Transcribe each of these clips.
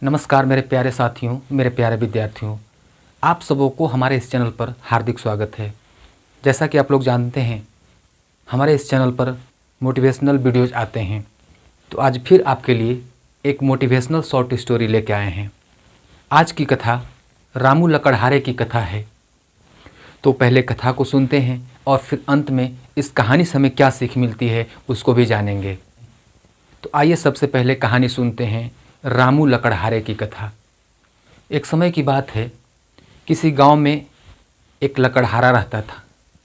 नमस्कार मेरे प्यारे साथियों, मेरे प्यारे विद्यार्थियों। आप सबों को हमारे इस चैनल पर हार्दिक स्वागत है। जैसा कि आप लोग जानते हैं, हमारे इस चैनल पर मोटिवेशनल वीडियोज़ आते हैं। तो आज फिर आपके लिए एक मोटिवेशनल शॉर्ट स्टोरी लेके आए हैं। आज की कथा रामू लकड़हारे की कथा है। तो पहले कथा को सुनते हैं और फिर अंत में इस कहानी से हमें क्या सीख मिलती है उसको भी जानेंगे। तो आइए सबसे पहले कहानी सुनते हैं, रामू लकड़हारे की कथा। एक समय की बात है, किसी गांव में एक लकड़हारा रहता था।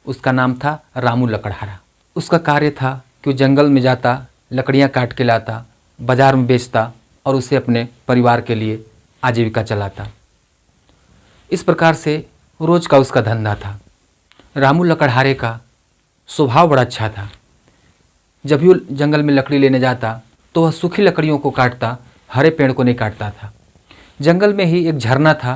उसका नाम था रामू लकड़हारा। उसका कार्य था कि वो जंगल में जाता, लकड़ियां काट के लाता, बाज़ार में बेचता और उसे अपने परिवार के लिए आजीविका चलाता। इस प्रकार से रोज़ का उसका धंधा था। रामू लकड़हारे का स्वभाव बड़ा अच्छा था। जब भी वो जंगल में लकड़ी लेने जाता तो वह सूखी लकड़ियों को काटता, हरे पेड़ को नहीं काटता था। जंगल में ही एक झरना था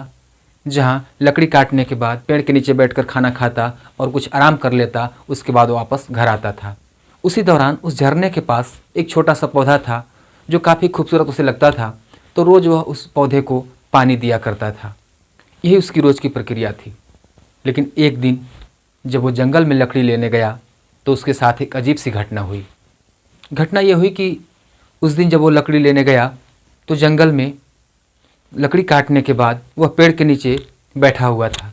जहाँ लकड़ी काटने के बाद पेड़ के नीचे बैठकर खाना खाता और कुछ आराम कर लेता। उसके बाद वो वापस घर आता था। उसी दौरान उस झरने के पास एक छोटा सा पौधा था जो काफ़ी खूबसूरत उसे लगता था। तो रोज़ वह उस पौधे को पानी दिया करता था। यही उसकी रोज़ की प्रक्रिया थी। लेकिन एक दिन जब वो जंगल में लकड़ी लेने गया तो उसके साथ एक अजीब सी घटना हुई। घटना ये हुई कि उस दिन जब वो लकड़ी लेने गया तो जंगल में लकड़ी काटने के बाद वह पेड़ के नीचे बैठा हुआ था।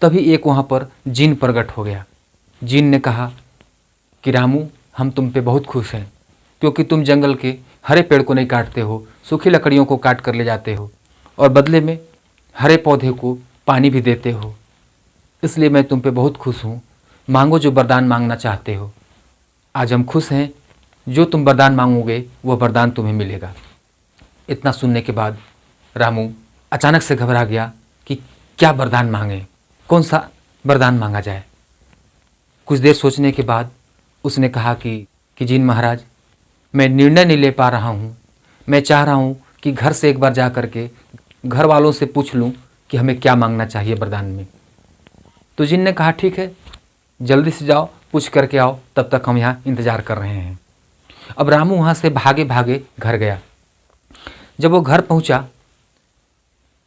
तभी एक वहाँ पर जिन प्रकट हो गया। जिन ने कहा कि रामू, हम तुम पे बहुत खुश हैं क्योंकि तुम जंगल के हरे पेड़ को नहीं काटते हो, सूखी लकड़ियों को काट कर ले जाते हो और बदले में हरे पौधे को पानी भी देते हो। इसलिए मैं तुम पे बहुत खुश हूँ। मांगो जो वरदान मांगना चाहते हो। आज हम खुश हैं, जो तुम वरदान मांगोगे वह वरदान तुम्हें मिलेगा। इतना सुनने के बाद रामू अचानक से घबरा गया कि क्या वरदान मांगे, कौन सा वरदान मांगा जाए। कुछ देर सोचने के बाद उसने कहा कि जिन महाराज, मैं निर्णय नहीं ले पा रहा हूँ। मैं चाह रहा हूँ कि घर से एक बार जा कर के घर वालों से पूछ लूँ कि हमें क्या मांगना चाहिए वरदान में। तो जिन ने कहा ठीक है, जल्दी से जाओ, पूछ करके आओ, तब तक हम यहाँ इंतज़ार कर रहे हैं। अब रामू वहाँ से भागे भागे घर गया। जब वो घर पहुँचा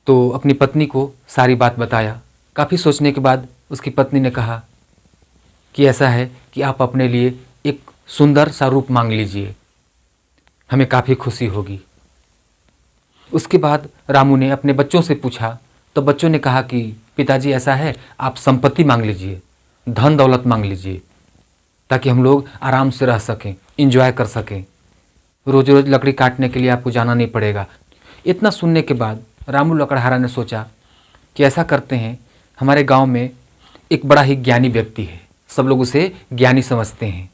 तो अपनी पत्नी को सारी बात बताया। काफ़ी सोचने के बाद उसकी पत्नी ने कहा कि ऐसा है कि आप अपने लिए एक सुंदर सा रूप मांग लीजिए, हमें काफ़ी खुशी होगी। उसके बाद रामू ने अपने बच्चों से पूछा तो बच्चों ने कहा कि पिताजी ऐसा है, आप संपत्ति मांग लीजिए, धन दौलत मांग लीजिए, ताकि हम लोग आराम से रह सकें, इंजॉय कर सकें। रोज़ रोज़ लकड़ी काटने के लिए आपको जाना नहीं पड़ेगा। इतना सुनने के बाद रामू लकड़हारा ने सोचा कि ऐसा करते हैं, हमारे गांव में एक बड़ा ही ज्ञानी व्यक्ति है, सब लोग उसे ज्ञानी समझते हैं।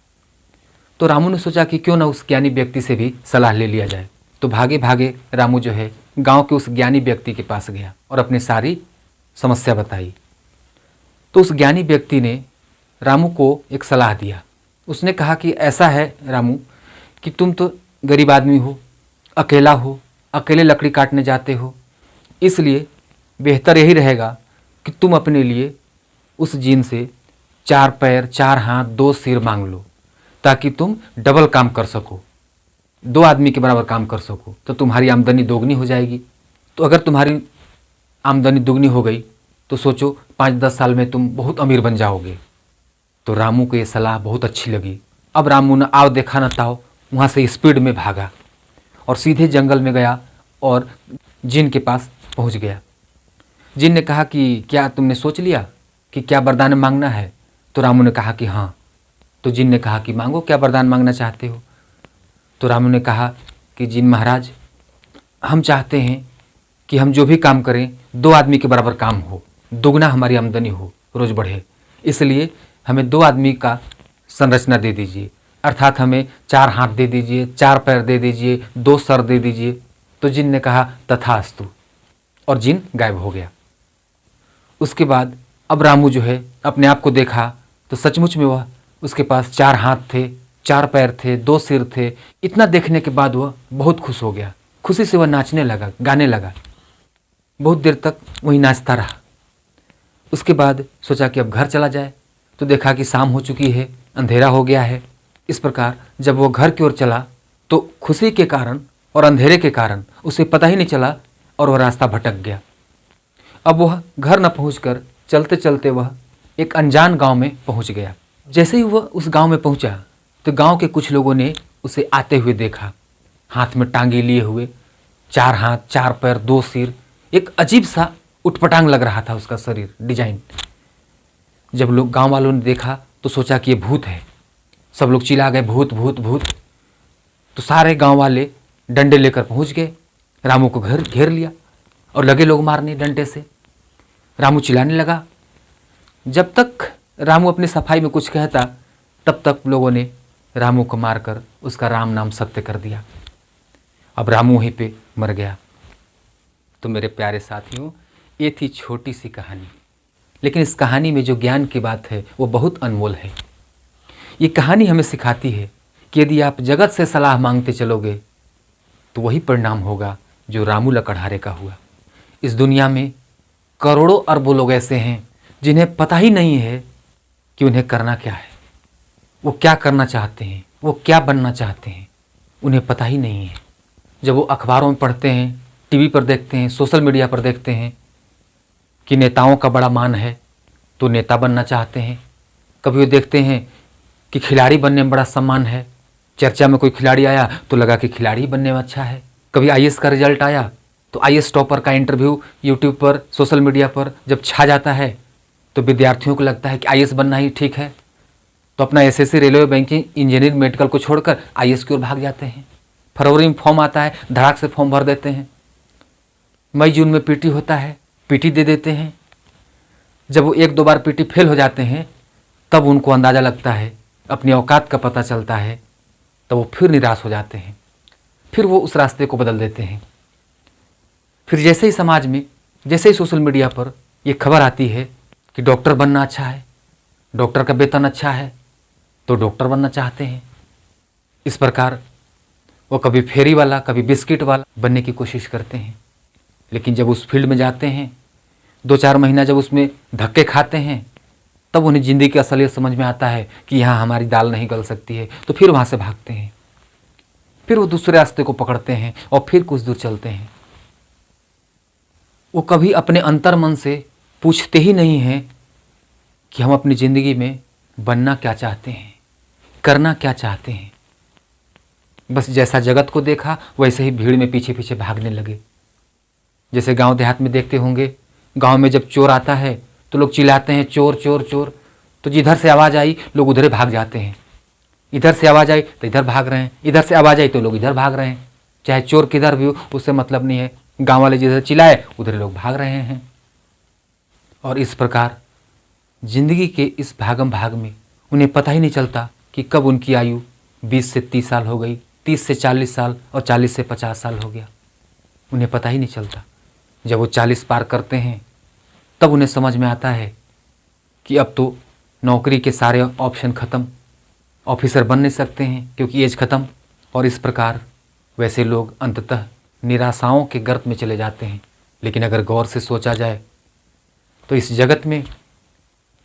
तो रामू ने सोचा कि क्यों ना उस ज्ञानी व्यक्ति से भी सलाह ले लिया जाए। तो भागे भागे रामू जो है गांव के उस ज्ञानी व्यक्ति के पास गया और अपनी सारी समस्या बताई। तो उस ज्ञानी व्यक्ति ने रामू को एक सलाह दिया। उसने कहा कि ऐसा है रामू कि तुम तो गरीब आदमी हो, अकेला हो, अकेले लकड़ी काटने जाते हो, इसलिए बेहतर यही रहेगा कि तुम अपने लिए उस जिन से 4 पैर, 4 हाथ, 2 सिर मांग लो, ताकि तुम डबल काम कर सको, 2 आदमी के बराबर काम कर सको। तो तुम्हारी आमदनी दोगुनी हो जाएगी। तो अगर तुम्हारी आमदनी दुगनी हो गई तो सोचो 5-10 साल में तुम बहुत अमीर बन जाओगे। तो रामू को ये सलाह बहुत अच्छी लगी। अब रामू ने आओ देखा न ताओ वहाँ से स्पीड में भागा और सीधे जंगल में गया और जिन के पास पहुँच गया। जिन ने कहा कि क्या तुमने सोच लिया कि क्या वरदान मांगना है? तो रामू ने कहा कि हाँ। तो जिन ने कहा कि मांगो, क्या वरदान मांगना चाहते हो? तो रामू ने कहा कि जिन महाराज, हम चाहते हैं कि हम जो भी काम करें 2 आदमी के बराबर काम हो, दुगना हमारी आमदनी हो, रोज़ बढ़े। इसलिए हमें 2 आदमी का संरचना दे दीजिए, अर्थात हमें 4 हाथ दे दीजिए, 4 पैर दे दीजिए, 2 सर दे दीजिए। तो जिन ने कहा तथास्तु, और जिन गायब हो गया। उसके बाद अब रामू जो है अपने आप को देखा तो सचमुच में वह उसके पास 4 हाथ थे, 4 पैर थे, 2 सिर थे। इतना देखने के बाद वह बहुत खुश हो गया। खुशी से वह नाचने लगा, गाने लगा। बहुत देर तक वहीं नाचता रहा। उसके बाद सोचा कि अब घर चला जाए, तो देखा कि शाम हो चुकी है, अंधेरा हो गया है। इस प्रकार जब वो घर की ओर चला तो खुशी के कारण और अंधेरे के कारण उसे पता ही नहीं चला और वह रास्ता भटक गया। अब वह घर न पहुंचकर चलते चलते वह एक अनजान गांव में पहुंच गया। जैसे ही वह उस गांव में पहुंचा तो गांव के कुछ लोगों ने उसे आते हुए देखा, हाथ में टांगे लिए हुए, 4 हाथ 4 पैर 2 सिर, एक अजीब सा उटपटांग लग रहा था उसका शरीर, डिजाइन। जब लोग गांव वालों ने देखा तो सोचा कि ये भूत है। सब लोग चिल्ला गए, भूत भूत भूत। तो सारे गांव वाले डंडे लेकर पहुंच गए, रामू को घर घेर लिया और लगे लोग मारने डंडे से। रामू चिल्लाने लगा। जब तक रामू अपनी सफाई में कुछ कहता तब तक लोगों ने रामू को मारकर उसका राम नाम सत्य कर दिया। अब रामू वहीं पे मर गया। तो मेरे प्यारे साथियों, ये थी छोटी सी कहानी, लेकिन इस कहानी में जो ज्ञान की बात है वो बहुत अनमोल है। ये कहानी हमें सिखाती है कि यदि आप जगत से सलाह मांगते चलोगे तो वही परिणाम होगा जो रामू लकड़हारे का हुआ। इस दुनिया में करोड़ों अरबों लोग ऐसे हैं जिन्हें पता ही नहीं है कि उन्हें करना क्या है, वो क्या करना चाहते हैं, वो क्या बनना चाहते हैं, उन्हें पता ही नहीं है। जब वो अखबारों में पढ़ते हैं, टीवी पर देखते हैं, सोशल मीडिया पर देखते हैं कि नेताओं का बड़ा मान है तो नेता बनना चाहते हैं। कभी वो देखते हैं कि खिलाड़ी बनने में बड़ा सम्मान है, चर्चा में कोई खिलाड़ी आया तो लगा कि खिलाड़ी बनने में अच्छा है। कभी आईएएस का रिजल्ट आया तो आईएएस टॉपर का इंटरव्यू यूट्यूब पर, सोशल मीडिया पर जब छा जाता है तो विद्यार्थियों को लगता है कि आईएएस बनना ही ठीक है, तो अपना SSC, railway, banking, engineering, medical को छोड़कर आईएएस की ओर भाग जाते हैं। फरवरी में फॉर्म आता है, धड़ाक से फॉर्म भर देते हैं। मई जून में पीटी होता है, पीटी दे देते हैं। जब वो 1-2 बार पीटी फेल हो जाते हैं तब उनको अंदाज़ा लगता है, अपनी औकात का पता चलता है, तब वो फिर निराश हो जाते हैं। फिर वो उस रास्ते को बदल देते हैं। फिर जैसे ही समाज में, जैसे ही सोशल मीडिया पर ये खबर आती है कि डॉक्टर बनना अच्छा है, डॉक्टर का वेतन अच्छा है, तो डॉक्टर बनना चाहते हैं। इस प्रकार वो कभी फेरी वाला, कभी बिस्किट वाला बनने की कोशिश करते हैं। लेकिन जब उस फील्ड में जाते हैं, 2-4 महीना जब उसमें धक्के खाते हैं, तब उन्हें ज़िंदगी की असलियत समझ में आता है कि यहाँ हमारी दाल नहीं गल सकती है, तो फिर वहाँ से भागते हैं। फिर वो दूसरे रास्ते को पकड़ते हैं और फिर कुछ दूर चलते हैं। वो कभी अपने अंतर मन से पूछते ही नहीं हैं कि हम अपनी ज़िंदगी में बनना क्या चाहते हैं, करना क्या चाहते हैं। बस जैसा जगत को देखा वैसे ही भीड़ में पीछे पीछे भागने लगे। जैसे गांव देहात में देखते होंगे, गांव में जब चोर आता है तो लोग चिल्लाते हैं चोर चोर चोर, तो जिधर से आवाज़ आई लोग उधर भाग जाते हैं। इधर से आवाज़ आई तो इधर भाग रहे हैं, इधर से आवाज़ आई तो लोग इधर भाग रहे हैं। चाहे चोर किधर भी हो उससे मतलब नहीं है, गांव वाले जिधर चिल्लाए उधर लोग भाग रहे हैं। और इस प्रकार जिंदगी के इस भागम भाग में उन्हें पता ही नहीं चलता कि कब उनकी आयु 20 से 30 साल हो गई, 30 से 40 साल और 40 से 50 साल हो गया। उन्हें पता ही नहीं चलता। जब वो 40 पार करते हैं तब उन्हें समझ में आता है कि अब तो नौकरी के सारे ऑप्शन ख़त्म, ऑफिसर बन नहीं सकते हैं क्योंकि एज ख़त्म। और इस प्रकार वैसे लोग अंततः निराशाओं के गर्त में चले जाते हैं। लेकिन अगर गौर से सोचा जाए तो इस जगत में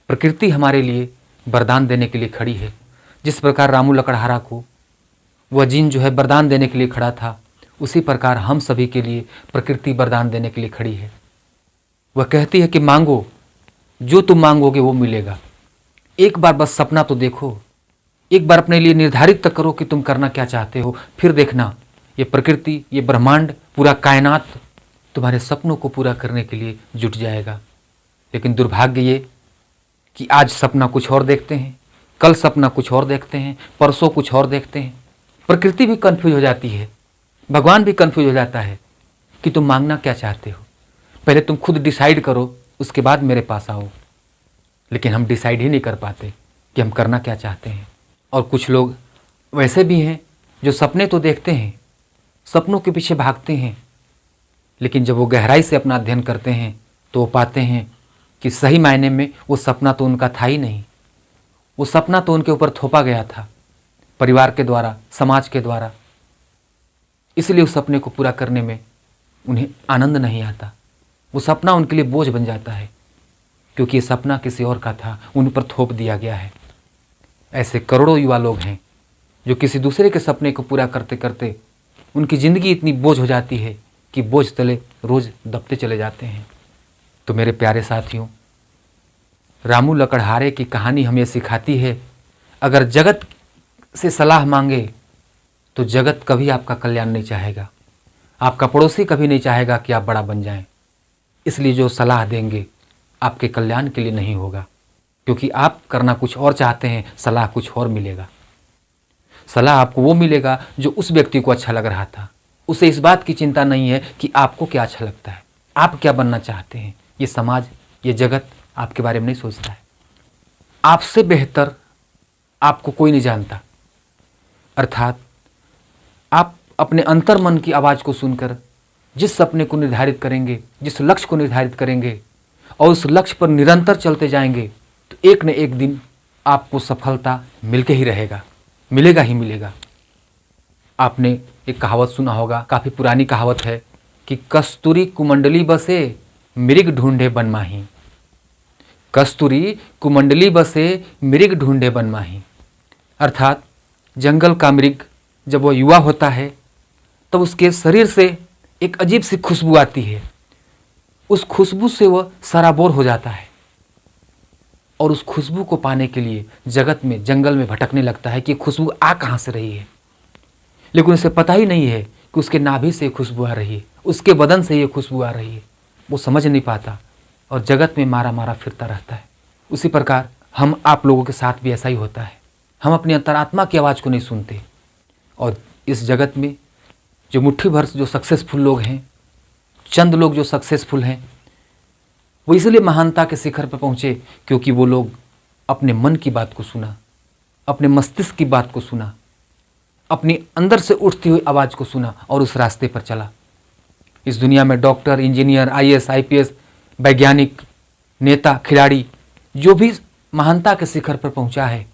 प्रकृति हमारे लिए वरदान देने के लिए खड़ी है। जिस प्रकार रामू लकड़हारा को वह जिन जो है वरदान देने के लिए खड़ा था, उसी प्रकार हम सभी के लिए प्रकृति वरदान देने के लिए खड़ी है। वह कहती है कि मांगो, जो तुम मांगोगे वो मिलेगा। एक बार बस सपना तो देखो, एक बार अपने लिए निर्धारित तक करो कि तुम करना क्या चाहते हो, फिर देखना ये प्रकृति, ये ब्रह्मांड, पूरा कायनात तुम्हारे सपनों को पूरा करने के लिए जुट जाएगा। लेकिन दुर्भाग्य ये कि आज सपना कुछ और देखते हैं, कल सपना कुछ और देखते हैं, परसों कुछ और देखते हैं। प्रकृति भी कन्फ्यूज हो जाती है, भगवान भी कन्फ्यूज हो जाता है कि तुम मांगना क्या चाहते हो। पहले तुम खुद डिसाइड करो, उसके बाद मेरे पास आओ। लेकिन हम डिसाइड ही नहीं कर पाते कि हम करना क्या चाहते हैं। और कुछ लोग वैसे भी हैं जो सपने तो देखते हैं, सपनों के पीछे भागते हैं, लेकिन जब वो गहराई से अपना अध्ययन करते हैं तो वो पाते हैं कि सही मायने में वो सपना तो उनका था ही नहीं। वो सपना तो उनके ऊपर थोपा गया था परिवार के द्वारा, समाज के द्वारा। इसलिए उस सपने को पूरा करने में उन्हें आनंद नहीं आता। वो सपना उनके लिए बोझ बन जाता है क्योंकि ये सपना किसी और का था, उन पर थोप दिया गया है। ऐसे करोड़ों युवा लोग हैं जो किसी दूसरे के सपने को पूरा करते करते उनकी ज़िंदगी इतनी बोझ हो जाती है कि बोझ तले रोज दबते चले जाते हैं। तो मेरे प्यारे साथियों, रामू लकड़हारे की कहानी हमें सिखाती है, अगर जगत से सलाह मांगे तो जगत कभी आपका कल्याण नहीं चाहेगा, आपका पड़ोसी कभी नहीं चाहेगा कि आप बड़ा बन जाएं। इसलिए जो सलाह देंगे आपके कल्याण के लिए नहीं होगा, क्योंकि आप करना कुछ और चाहते हैं, सलाह कुछ और मिलेगा। सलाह आपको वो मिलेगा जो उस व्यक्ति को अच्छा लग रहा था, उसे इस बात की चिंता नहीं है कि आपको क्या अच्छा लगता है, आप क्या बनना चाहते हैं। ये समाज, ये जगत आपके बारे में नहीं सोचता है। आपसे बेहतर आपको कोई नहीं जानता। अर्थात आप अपने अंतर मन की आवाज़ को सुनकर जिस सपने को निर्धारित करेंगे, जिस लक्ष्य को निर्धारित करेंगे और उस लक्ष्य पर निरंतर चलते जाएंगे, तो एक न एक दिन आपको सफलता मिलके ही रहेगा, मिलेगा ही मिलेगा। आपने एक कहावत सुना होगा, काफ़ी पुरानी कहावत है कि कस्तूरी कुमंडली बसे मृग ढूंढे बन माही। कस्तूरी कुमंडली बसे मृग ढूंढे बन माही। अर्थात जंगल का मृग जब वह युवा होता है तब उसके शरीर से एक अजीब सी खुशबू आती है। उस खुशबू से वह सराबोर हो जाता है और उस खुशबू को पाने के लिए जगत में, जंगल में भटकने लगता है कि खुशबू आ कहाँ से रही है। लेकिन उसे पता ही नहीं है कि उसके नाभि से खुशबू आ रही है, उसके बदन से ये खुशबू आ रही है। वो समझ नहीं पाता और जगत में मारा मारा फिरता रहता है। उसी प्रकार हम आप लोगों के साथ भी ऐसा ही होता है। हम अपनी अंतरात्मा की आवाज़ को नहीं सुनते और इस जगत में जो मुट्ठी भर जो सक्सेसफुल लोग हैं, चंद लोग जो सक्सेसफुल हैं, वो इसलिए महानता के शिखर पर पहुँचे क्योंकि वो लोग अपने मन की बात को सुना, अपने मस्तिष्क की बात को सुना, अपनी अंदर से उठती हुई आवाज़ को सुना और उस रास्ते पर चला। इस दुनिया में डॉक्टर, इंजीनियर, IAS, IPS, वैज्ञानिक, नेता, खिलाड़ी, जो भी महानता के शिखर पर पहुंचा है,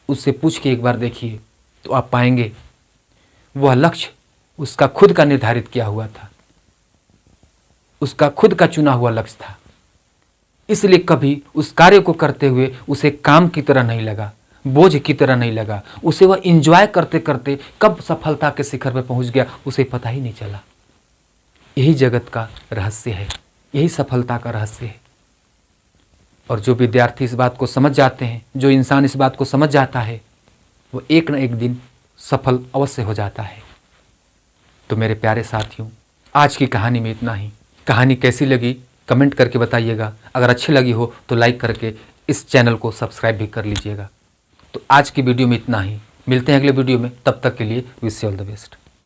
उससे पूछ के एक बार देखिए तो आप पाएंगे वह लक्ष्य उसका खुद का निर्धारित किया हुआ था, उसका खुद का चुना हुआ लक्ष्य था। इसलिए कभी उस कार्य को करते हुए उसे काम की तरह नहीं लगा, बोझ की तरह नहीं लगा। उसे वह एंजॉय करते करते कब सफलता के शिखर पर पहुंच गया उसे पता ही नहीं चला। यही जगत का रहस्य है, यही सफलता का रहस्य है। और जो विद्यार्थी इस बात को समझ जाते हैं, जो इंसान इस बात को समझ जाता है, वो एक न एक दिन सफल अवश्य हो जाता है। तो मेरे प्यारे साथियों, आज की कहानी में इतना ही। कहानी कैसी लगी कमेंट करके बताइएगा। अगर अच्छी लगी हो तो लाइक करके इस चैनल को सब्सक्राइब भी कर लीजिएगा। तो आज की वीडियो में इतना ही। मिलते हैं अगले वीडियो में, तब तक के लिए wish you all the best.